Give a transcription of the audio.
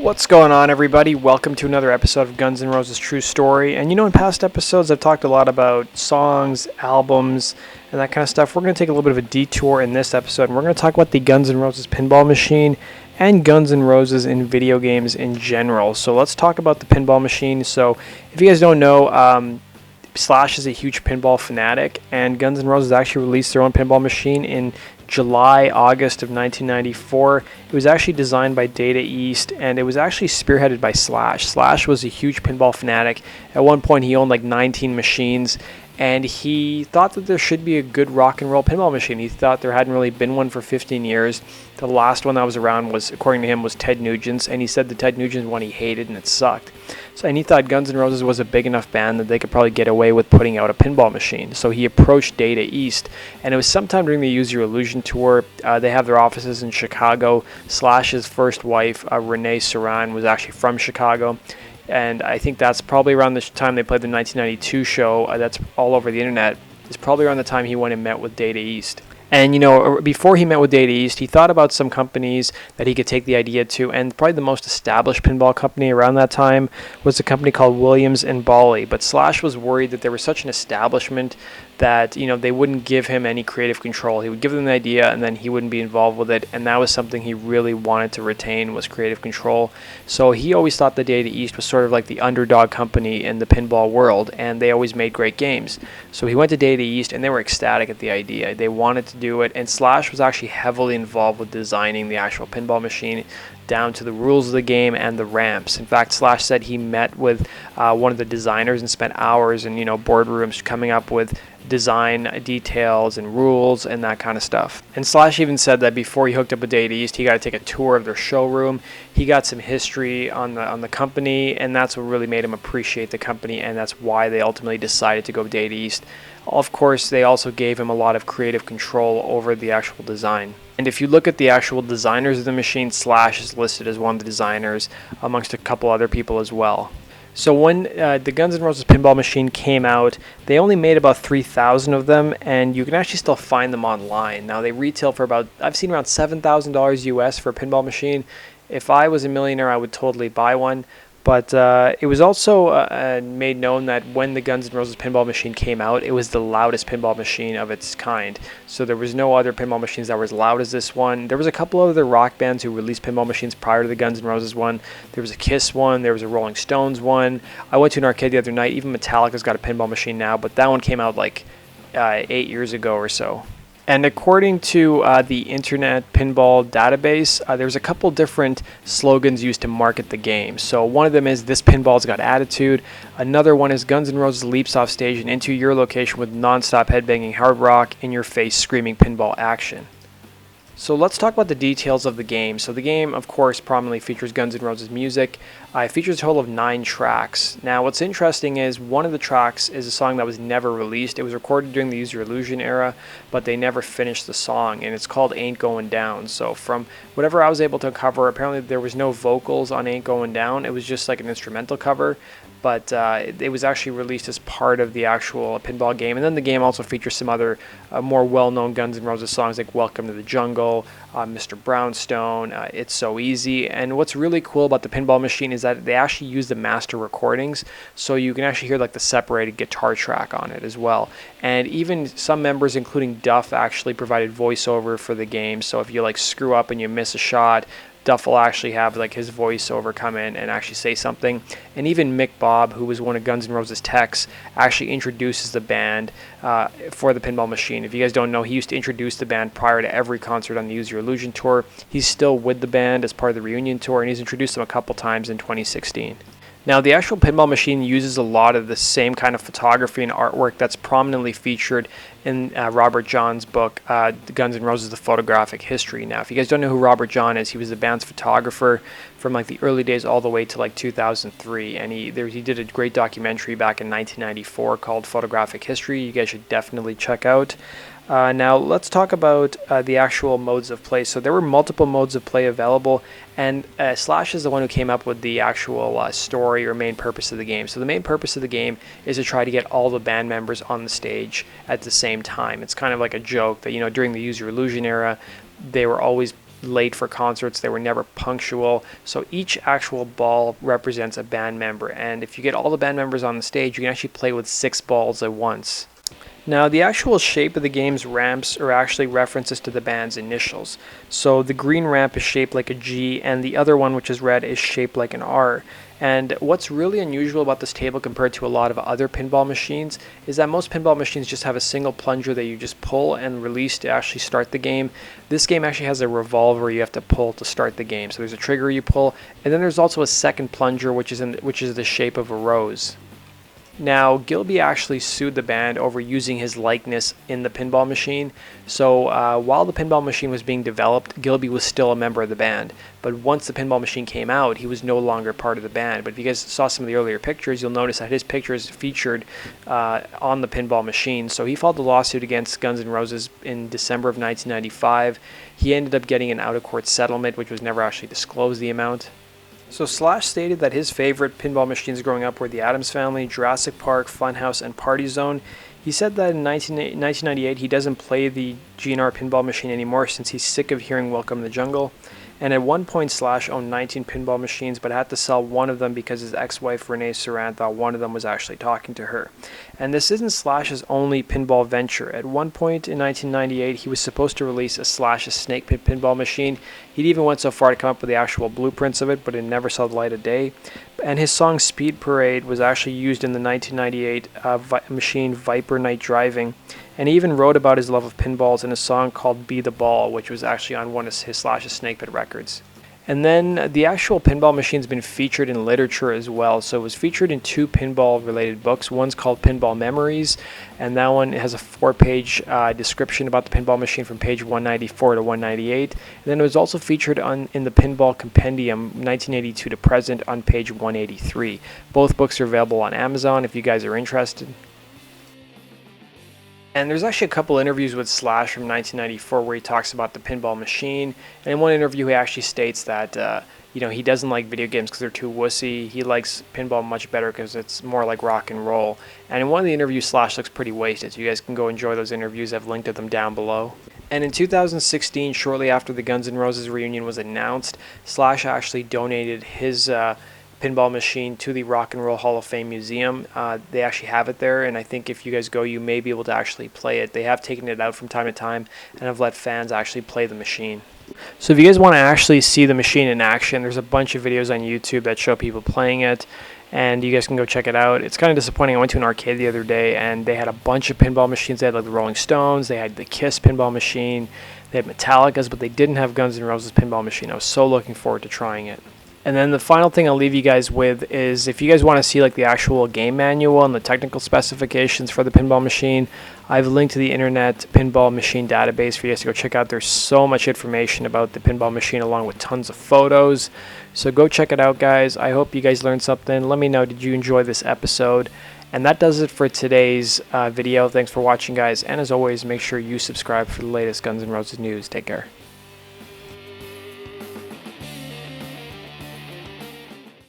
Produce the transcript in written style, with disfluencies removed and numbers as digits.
What's going on, everybody? Welcome to another episode of Guns N' Roses True Story. And in past episodes, I've talked a lot about songs, albums, and that kind of stuff. We're going to take a little bit of a detour in this episode, and we're going to talk about the Guns N' Roses pinball machine and Guns N' Roses in video games in general. So let's talk about the pinball machine. So if you guys don't know, Slash is a huge pinball fanatic, and Guns N' Roses actually released their own pinball machine in August of 1994. It was actually designed by Data East, and it was actually spearheaded by Slash. Slash was a huge pinball fanatic. At one point, he owned like 19 machines, and he thought that there should be a good rock and roll pinball machine. He thought there hadn't really been one for 15 years. The last one that was around was, according to him, was Ted Nugent's, and he said the Ted Nugent one he hated and it sucked. And he thought Guns N' Roses was a big enough band that they could probably get away with putting out a pinball machine. So he approached Data East, and it was sometime during the Use Your Illusion tour. They have their offices in Chicago. Slash's first wife, Renee Saran, was actually from Chicago. And I think that's probably around the time they played the 1992 show. That's all over the internet. It's probably around the time he went and met with Data East. And, before he met with Data East, he thought about some companies that he could take the idea to, and probably the most established pinball company around that time was a company called Williams and Bally. But Slash was worried that there was such an establishment that, they wouldn't give him any creative control. He would give them the idea, and then he wouldn't be involved with it, and that was something he really wanted to retain, was creative control. So he always thought that Data East was sort of like the underdog company in the pinball world, and they always made great games. So he went to Data East, and they were ecstatic at the idea. They wanted to do it, and Slash was actually heavily involved with designing the actual pinball machine down to the rules of the game and the ramps. In fact, Slash said he met with one of the designers and spent hours in boardrooms coming up with design details and rules and that kind of stuff. And Slash even said that before he hooked up with Data East, he got to take a tour of their showroom. He got some history on the company, and that's what really made him appreciate the company, and that's why they ultimately decided to go with Data East. Of course, they also gave him a lot of creative control over the actual design. And if you look at the actual designers of the machine, Slash is listed as one of the designers, amongst a couple other people as well. So when the Guns N' Roses pinball machine came out, they only made about 3,000 of them, and you can actually still find them online. Now they retail for I've seen around $7,000 US for a pinball machine. If I was a millionaire, I would totally buy one. But it was also made known that when the Guns N' Roses pinball machine came out, it was the loudest pinball machine of its kind. So there was no other pinball machines that were as loud as this one. There was a couple other rock bands who released pinball machines prior to the Guns N' Roses one. There was a Kiss one. There was a Rolling Stones one. I went to an arcade the other night. Even Metallica's got a pinball machine now, but that one came out like 8 years ago or so. And according to the Internet Pinball Database, there's a couple different slogans used to market the game. So one of them is, "This pinball's got attitude." Another one is, "Guns N' Roses leaps off stage and into your location with non-stop headbanging hard rock, in your face screaming pinball action." So let's talk about the details of the game. So the game, of course, prominently features Guns N' Roses music. It features a total of 9 tracks. Now, what's interesting is one of the tracks is a song that was never released. It was recorded during the Use Your Illusion era, but they never finished the song, and it's called Ain't Going Down. So from whatever I was able to uncover, apparently there was no vocals on Ain't Going Down. It was just like an instrumental cover. But it was actually released as part of the actual pinball game. And then the game also features some other more well-known Guns N' Roses songs like "Welcome to the Jungle," "Mr. Brownstone," "It's So Easy." And what's really cool about the pinball machine is that they actually use the master recordings, so you can actually hear like the separated guitar track on it as well. And even some members, including Duff, actually provided voiceover for the game. So if you like screw up and you miss a shot, Duff will actually have like his voiceover come in and actually say something. And even Mick Bob, who was one of Guns N' Roses' techs, actually introduces the band for the pinball machine. If you guys don't know, he used to introduce the band prior to every concert on the Use Your Illusion tour. He's still with the band as part of the reunion tour, and he's introduced them a couple times in 2016. Now, the actual pinball machine uses a lot of the same kind of photography and artwork that's prominently featured in Robert John's book, Guns N' Roses, The Photographic History. Now, if you guys don't know who Robert John is, he was the band's photographer from like the early days all the way to like 2003. And he did a great documentary back in 1994 called Photographic History. You guys should definitely check out. Now let's talk about the actual modes of play. So there were multiple modes of play available, and Slash is the one who came up with the actual story or main purpose of the game. So the main purpose of the game is to try to get all the band members on the stage at the same time. It's kind of like a joke that, during the Use Your Illusion era, they were always late for concerts. They were never punctual. So each actual ball represents a band member. And if you get all the band members on the stage, you can actually play with 6 balls at once. Now, the actual shape of the game's ramps are actually references to the band's initials. So the green ramp is shaped like a G, and the other one, which is red, is shaped like an R. And what's really unusual about this table compared to a lot of other pinball machines is that most pinball machines just have a single plunger that you just pull and release to actually start the game. This game actually has a revolver you have to pull to start the game. So there's a trigger you pull, and then there's also a second plunger, which is the shape of a rose. Now, Gilby actually sued the band over using his likeness in the pinball machine. So while the pinball machine was being developed, Gilby was still a member of the band. But once the pinball machine came out, he was no longer part of the band. But if you guys saw some of the earlier pictures, you'll notice that his picture is featured on the pinball machine. So he filed a lawsuit against Guns N' Roses in December of 1995. He ended up getting an out-of-court settlement, which was never actually disclosed, the amount. So Slash stated that his favorite pinball machines growing up were the Addams Family, Jurassic Park, Funhouse, and Party Zone. He said that in 1998 he doesn't play the GNR pinball machine anymore since he's sick of hearing Welcome to the Jungle. And at one point, Slash owned 19 pinball machines, but had to sell one of them because his ex-wife Renee Saran thought one of them was actually talking to her. And this isn't Slash's only pinball venture. At one point in 1998, he was supposed to release a Slash's Snake Pit pinball machine. He even went so far to come up with the actual blueprints of it, but it never saw the light of day. And his song Speed Parade was actually used in the 1998 machine Viper Night Driving. And he even wrote about his love of pinballs in a song called Be the Ball, which was actually on one of his Slash's Snake Pit records. And then the actual pinball machine's been featured in literature as well. So it was featured in 2 pinball-related books. One's called Pinball Memories, and that one has a 4-page description about the pinball machine from page 194 to 198. And then it was also featured in the Pinball Compendium 1982 to present on page 183. Both books are available on Amazon if you guys are interested. And there's actually a couple interviews with Slash from 1994 where he talks about the pinball machine. And in one interview, he actually states that he doesn't like video games because they're too wussy. He likes pinball much better because it's more like rock and roll. And in one of the interviews, Slash looks pretty wasted. So you guys can go enjoy those interviews. I've linked to them down below. And in 2016, shortly after the Guns N' Roses reunion was announced, Slash actually donated his pinball machine to the Rock and Roll Hall of Fame Museum. They actually have it there, and I think if you guys go, you may be able to actually play it. They have taken it out from time to time and have let fans actually play the machine. So if you guys want to actually see the machine in action, there's a bunch of videos on YouTube that show people playing it, and you guys can go check it out. It's kind of disappointing. I went to an arcade the other day, and they had a bunch of pinball machines. They had like the Rolling Stones, they had the Kiss pinball machine, they had Metallica's, but they didn't have Guns N' Roses pinball machine. I was so looking forward to trying it. And then the final thing I'll leave you guys with is if you guys want to see like the actual game manual and the technical specifications for the pinball machine, I've linked to the Internet Pinball Machine database for you guys to go check out. There's so much information about the pinball machine along with tons of photos. So go check it out, guys. I hope you guys learned something. Let me know, did you enjoy this episode? And that does it for today's video. Thanks for watching, guys. And as always, make sure you subscribe for the latest Guns N' Roses news. Take care.